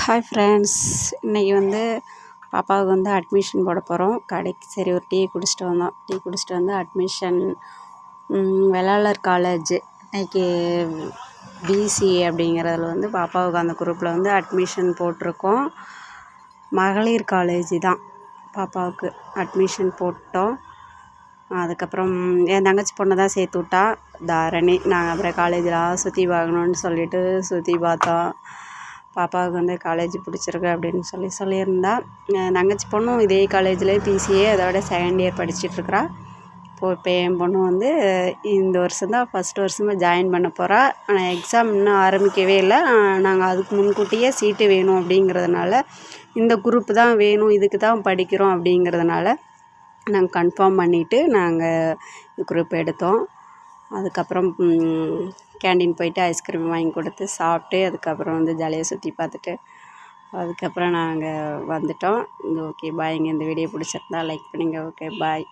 Hi friends, இன்றைக்கி வந்து பாப்பாவுக்கு வந்து அட்மிஷன் போட போகிறோம். கடைக்கு சரி ஒரு டீ குடிச்சிட்டு வந்தோம். டீ குடிச்சிட்டு வந்து அட்மிஷன் வெள்ளாளர் காலேஜ் இன்றைக்கி பிசிஏ அப்படிங்கிறதுல வந்து பாப்பாவுக்கு அந்த குரூப்பில் வந்து அட்மிஷன் போட்டிருக்கோம். மகளிர் காலேஜ் தான் பாப்பாவுக்கு அட்மிஷன் போட்டோம். அதுக்கப்புறம் என் தங்கச்சி பொண்ணை தான் சேர்த்து விட்டா தாரணி. நாங்கள் அப்புறம் காலேஜில் சுற்றி பார்க்கணுன்னு சொல்லிவிட்டு சுற்றி பார்த்தோம். பாப்பாவுக்கு வந்து காலேஜ் பிடிச்சிருக்கு அப்படின்னு சொல்லியிருந்தா. என் தங்கச்சி பொண்ணும் இதே காலேஜில் பிசிஏ அதோட செகண்ட் இயர் படிச்சிட்ருக்குறா. இப்போ என் பொண்ணு வந்து இந்த வருஷம்தான் ஃபஸ்ட் வருஷமாக ஜாயின் பண்ண போகிறா. ஆனால் எக்ஸாம் இன்னும் ஆரம்பிக்கவே இல்லை. நாங்கள் அதுக்கு முன்கூட்டியே சீட்டு வேணும் அப்படிங்கிறதுனால, இந்த குரூப்பு தான் வேணும், இதுக்கு தான் படிக்கிறோம் அப்படிங்கிறதுனால நாங்கள் கன்ஃபார்ம் பண்ணிவிட்டு நாங்கள் குரூப் எடுத்தோம். அதுக்கப்புறம் கேண்டீன் போயிட்டு ஐஸ்கிரீம் வாங்கி கொடுத்து சாப்பிட்டு அதுக்கப்புறம் வந்து ஜாலியாக சுற்றி பார்த்துட்டு அதுக்கப்புறம் நாங்கள் வந்துட்டோம். ஓகே பாய்ங்க. இந்த வீடியோ பிடிச்சிருந்தா லைக் பண்ணுங்கள். Okay bye.